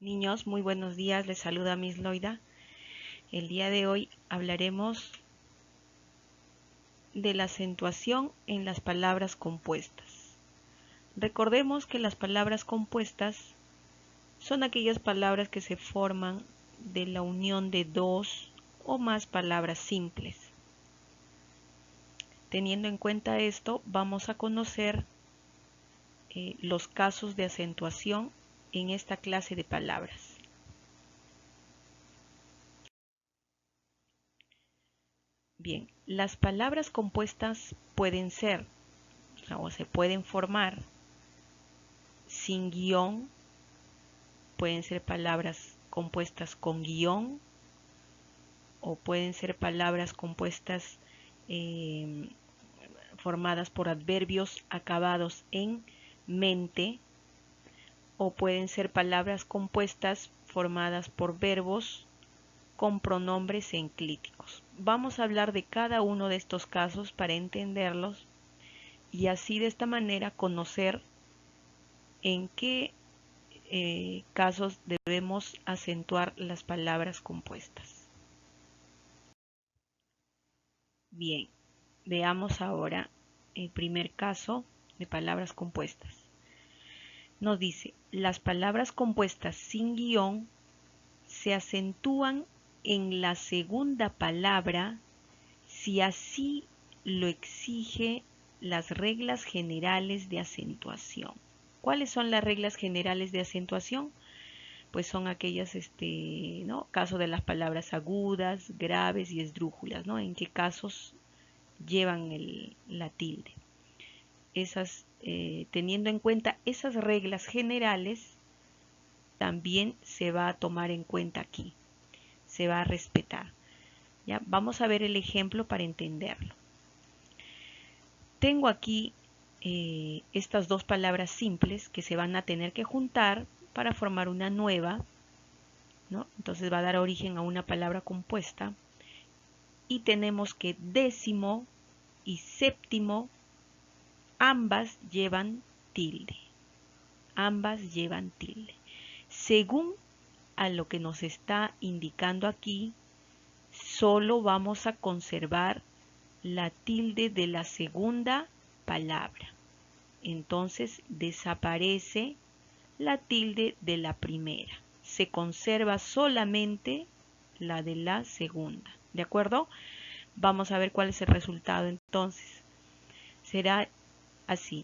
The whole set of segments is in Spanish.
Niños, muy buenos días, les saluda Miss Loida. El día de hoy hablaremos de la acentuación en las palabras compuestas. Recordemos que las palabras compuestas son aquellas palabras que se forman de la unión de dos o más palabras simples. Teniendo en cuenta esto, vamos a conocer los casos de acentuación en esta clase de palabras. Bien, las palabras compuestas pueden ser o se pueden formar sin guión, pueden ser palabras compuestas con guión o pueden ser palabras compuestas formadas por adverbios acabados en mente o pueden ser palabras compuestas formadas por verbos con pronombres enclíticos. Vamos a hablar de cada uno de estos casos para entenderlos y así de esta manera conocer en qué casos debemos acentuar las palabras compuestas. Bien, veamos ahora el primer caso de palabras compuestas. Nos dice, las palabras compuestas sin guión se acentúan en la segunda palabra si así lo exige las reglas generales de acentuación. ¿Cuáles son las reglas generales de acentuación? Pues son aquellas, caso de las palabras agudas, graves y esdrújulas, ¿no? En qué casos llevan la tilde. Teniendo en cuenta esas reglas generales, también se va a tomar en cuenta aquí, se va a respetar. ¿Ya? Vamos a ver el ejemplo para entenderlo. Tengo aquí estas dos palabras simples que se van a tener que juntar para formar una nueva, ¿no? Entonces va a dar origen a una palabra compuesta y tenemos que décimo y séptimo ambas llevan tilde. Ambas llevan tilde. Según a lo que nos está indicando aquí, solo vamos a conservar la tilde de la segunda palabra. Entonces desaparece la tilde de la primera. Se conserva solamente la de la segunda. ¿De acuerdo? Vamos a ver cuál es el resultado entonces. Será así.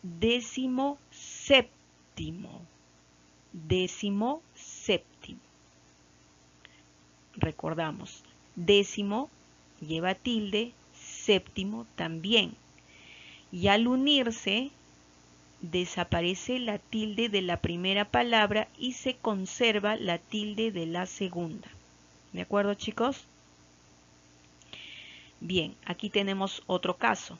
Décimo séptimo. Décimo séptimo. Recordamos, décimo lleva tilde, séptimo también. Y al unirse, desaparece la tilde de la primera palabra y se conserva la tilde de la segunda. ¿De acuerdo, chicos? Bien, aquí tenemos otro caso.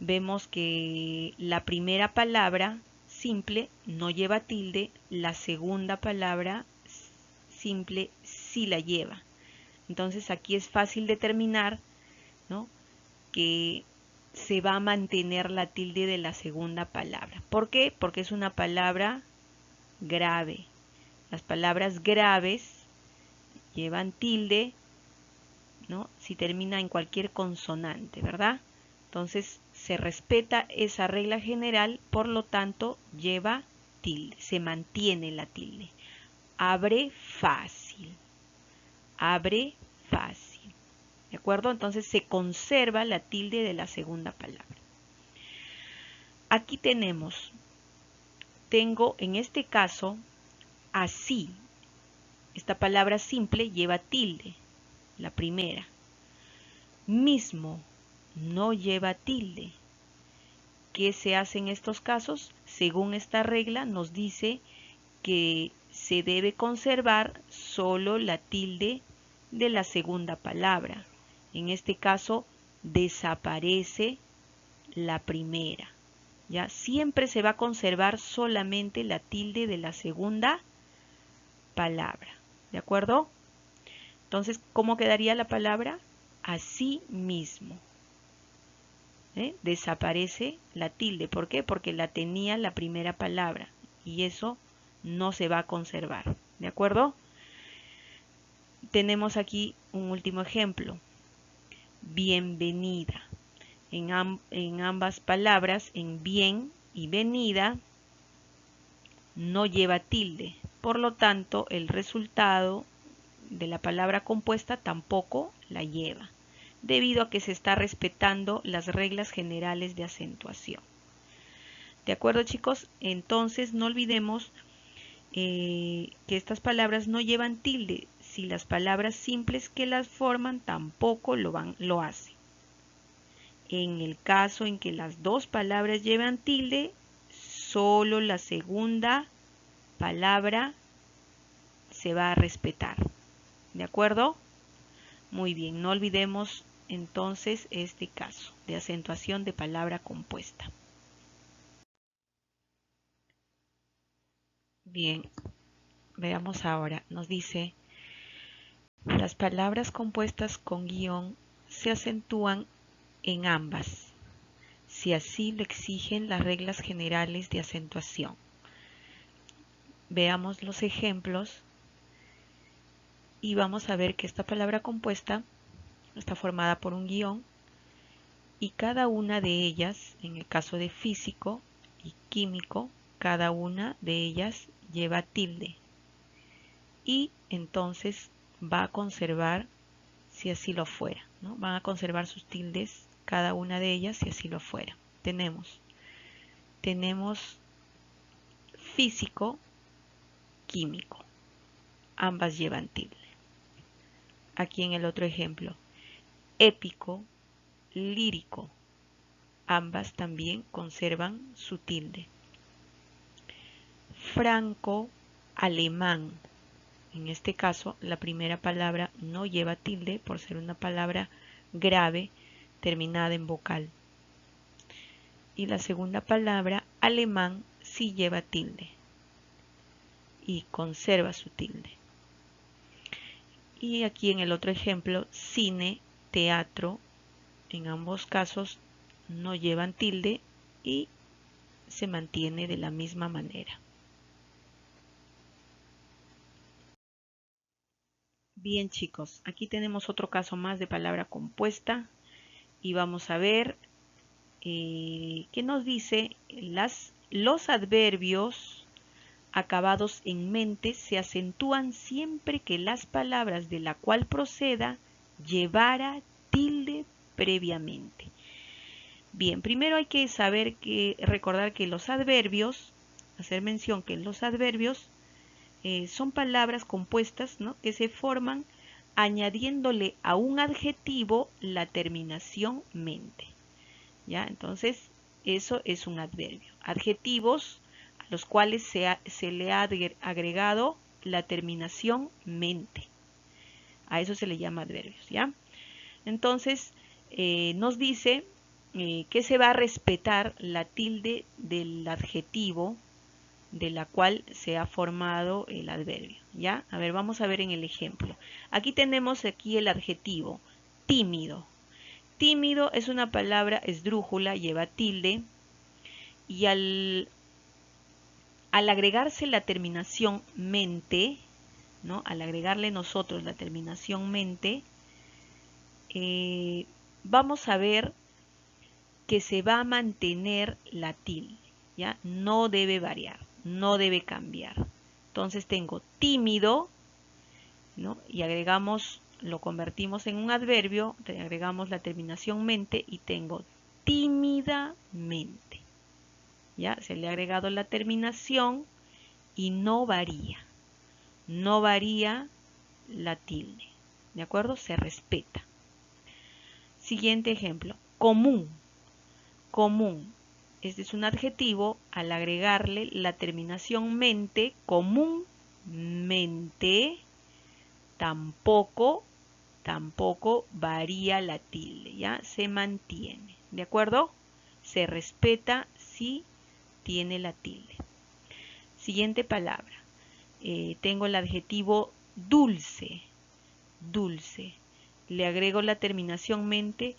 Vemos que la primera palabra simple no lleva tilde, la segunda palabra simple sí la lleva. Entonces aquí es fácil determinar, ¿no?, que se va a mantener la tilde de la segunda palabra. ¿Por qué? Porque es una palabra grave. Las palabras graves llevan tilde, ¿no?, si termina en cualquier consonante, ¿verdad? Entonces se respeta esa regla general, por lo tanto lleva tilde, se mantiene la tilde. Abre fácil. Abre fácil. ¿De acuerdo? Entonces se conserva la tilde de la segunda palabra. Aquí tengo en este caso así. Esta palabra simple lleva tilde, la primera. Mismo no lleva tilde. ¿Qué se hace en estos casos? Según esta regla nos dice que se debe conservar solo la tilde de la segunda palabra. En este caso, desaparece la primera. ¿Ya? Siempre se va a conservar solamente la tilde de la segunda palabra. ¿De acuerdo? Entonces, ¿cómo quedaría la palabra? Así mismo. Desaparece la tilde. ¿Por qué? Porque la tenía la primera palabra. Y eso no se va a conservar. ¿De acuerdo? Tenemos aquí un último ejemplo. Bienvenida. En ambas palabras, en bien y venida, no lleva tilde. Por lo tanto, el resultado de la palabra compuesta tampoco la lleva, debido a que se está respetando las reglas generales de acentuación. ¿De acuerdo, chicos? Entonces, no olvidemos que estas palabras no llevan tilde. Si las palabras simples que las forman tampoco lo hacen. En el caso en que las dos palabras llevan tilde, solo la segunda palabra se va a respetar. ¿De acuerdo? Muy bien, no olvidemos entonces este caso de acentuación de palabra compuesta. Bien, veamos ahora. Nos dice, las palabras compuestas con guión se acentúan en ambas, si así lo exigen las reglas generales de acentuación. Veamos los ejemplos y vamos a ver que esta palabra compuesta está formada por un guión y cada una de ellas, en el caso de físico y químico, cada una de ellas lleva tilde y entonces va a conservar si así lo fuera, ¿no? Van a conservar sus tildes cada una de ellas si así lo fuera. Tenemos físico, químico, ambas llevan tilde. Aquí en el otro ejemplo, épico, lírico, ambas también conservan su tilde. Franco, alemán, en este caso la primera palabra no lleva tilde por ser una palabra grave terminada en vocal. Y la segunda palabra, alemán, sí lleva tilde y conserva su tilde. Y aquí en el otro ejemplo, cine, teatro, en ambos casos no llevan tilde y se mantiene de la misma manera. Bien, chicos, aquí tenemos otro caso más de palabra compuesta y vamos a ver qué nos dice. Los adverbios acabados en mente se acentúan siempre que las palabras de la cual proceda llevara tilde previamente. Bien, primero hay que recordar que los adverbios, hacer mención que los adverbios son palabras compuestas, ¿no?, que se forman añadiéndole a un adjetivo la terminación mente. ¿Ya? Entonces, eso es un adverbio. Adjetivos a los cuales se le ha agregado la terminación mente. A eso se le llama adverbios, ¿ya? Entonces, nos dice que se va a respetar la tilde del adjetivo de la cual se ha formado el adverbio, ¿ya? A ver, vamos a ver en el ejemplo. Aquí tenemos el adjetivo tímido. Tímido es una palabra esdrújula, lleva tilde, y al agregarse la terminación mente, ¿no?, al agregarle nosotros la terminación mente, vamos a ver que se va a mantener la tilde, ¿ya? No debe variar, no debe cambiar. Entonces tengo tímido, ¿no?, y lo convertimos en un adverbio, agregamos la terminación mente y tengo tímidamente. ¿Ya? Se le ha agregado la terminación y no varía la tilde. ¿De acuerdo? Se respeta. Siguiente ejemplo, común. Común. Este es un adjetivo, al agregarle la terminación mente, comúnmente, tampoco varía la tilde, ¿ya? Se mantiene, ¿de acuerdo? Se respeta si tiene la tilde. Siguiente palabra. Tengo el adjetivo dulce. Dulce. Le agrego la terminación mente,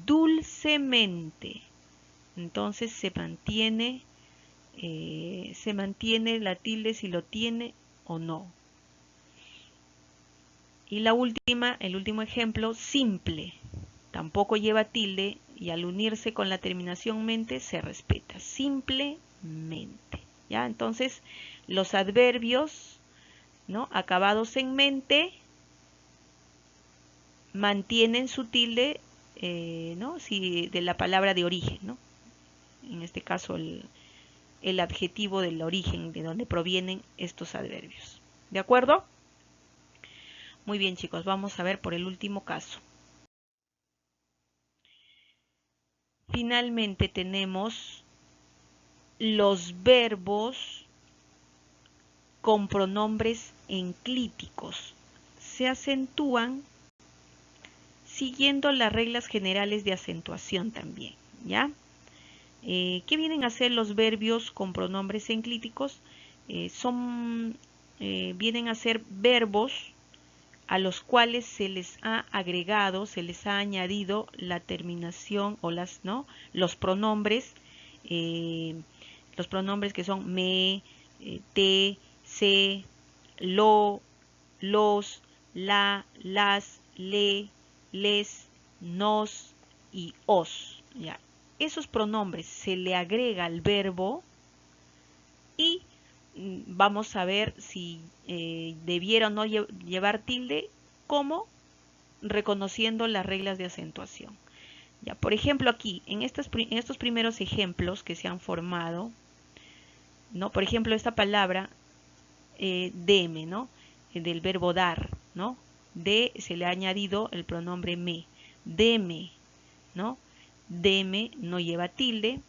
dulcemente. Entonces se mantiene se mantiene la tilde si lo tiene o no. Y el último ejemplo, simple. Tampoco lleva tilde y al unirse con la terminación mente se respeta. Simplemente. ¿Ya? Entonces, los adverbios, ¿no?, acabados en mente mantienen su tilde, ¿no?, si de la palabra de origen, ¿no? En este caso, el adjetivo del origen, de donde provienen estos adverbios. ¿De acuerdo? Muy bien, chicos, vamos a ver por el último caso. Finalmente tenemos los verbos con pronombres enclíticos. Se acentúan siguiendo las reglas generales de acentuación también, ¿ya? ¿Qué vienen a ser los verbos con pronombres enclíticos? Vienen a ser verbos a los cuales se les ha agregado, se les ha añadido la terminación o los pronombres que son me, te, se, lo, los, la, las, le, les, nos y os. ¿Ya? Esos pronombres se le agrega al verbo y vamos a ver si debiera o no llevar tilde, como reconociendo las reglas de acentuación. Ya, por ejemplo, aquí, en estos primeros ejemplos que se han formado, ¿no? Por ejemplo, esta palabra deme, ¿no?, del verbo dar, ¿no? Se le ha añadido el pronombre me. Deme, ¿no? Deme no lleva tilde.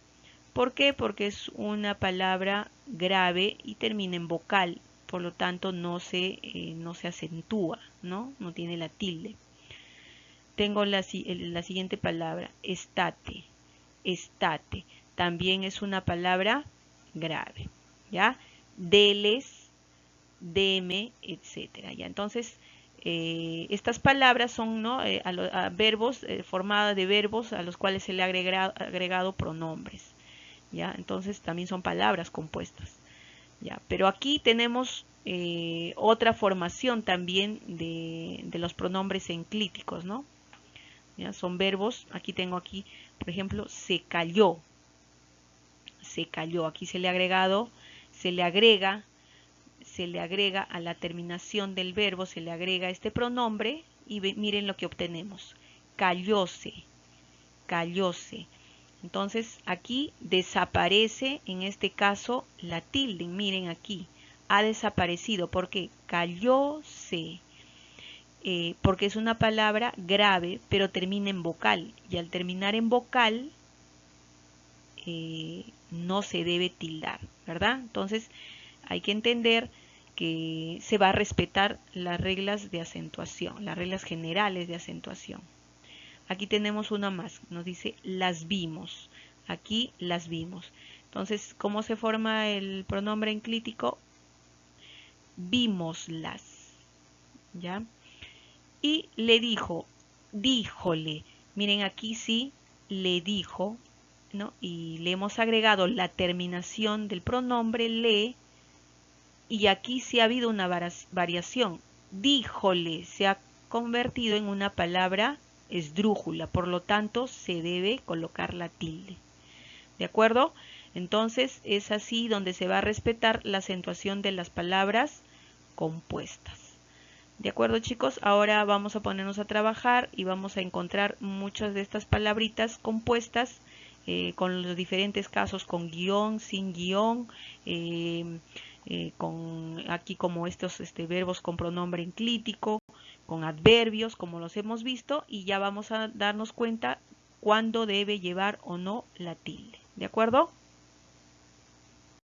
¿Por qué? Porque es una palabra grave y termina en vocal, por lo tanto no se acentúa, ¿no? No tiene la tilde. Tengo la siguiente palabra, estate. Estate. También es una palabra grave, ¿ya? Deles, deme, etcétera. ¿Ya? Entonces, estas palabras son, ¿no?, verbos, formadas de verbos a los cuales se le ha agregado pronombres. ¿Ya? Entonces también son palabras compuestas. ¿Ya? Pero aquí tenemos otra formación también de los pronombres enclíticos, ¿no? ¿Ya? Son verbos, por ejemplo, se cayó. Se cayó. Aquí se le agrega a la terminación del verbo, se le agrega este pronombre y miren lo que obtenemos. Cayóse. Cayóse. Entonces aquí desaparece, en este caso, la tilde. Miren aquí, ha desaparecido. ¿Por qué? Cayóse. Porque es una palabra grave, pero termina en vocal. Y al terminar en vocal, no se debe tildar, ¿verdad? Entonces hay que entender que se va a respetar las reglas de acentuación, las reglas generales de acentuación. Aquí tenemos una más, nos dice las vimos. Aquí las vimos. Entonces, ¿cómo se forma el pronombre enclítico? Vímoslas. ¿Ya? Y le dijo, díjole. Miren, aquí sí, le dijo, ¿no? Y le hemos agregado la terminación del pronombre le. Y aquí sí ha habido una variación. Díjole se ha convertido en una palabra esdrújula, por lo tanto se debe colocar la tilde. ¿De acuerdo? Entonces es así donde se va a respetar la acentuación de las palabras compuestas. ¿De acuerdo, chicos? Ahora vamos a ponernos a trabajar y vamos a encontrar muchas de estas palabritas compuestas con los diferentes casos, con guión, sin guión, aquí como estos verbos con pronombre enclítico, con adverbios, como los hemos visto, y ya vamos a darnos cuenta cuándo debe llevar o no la tilde. ¿De acuerdo?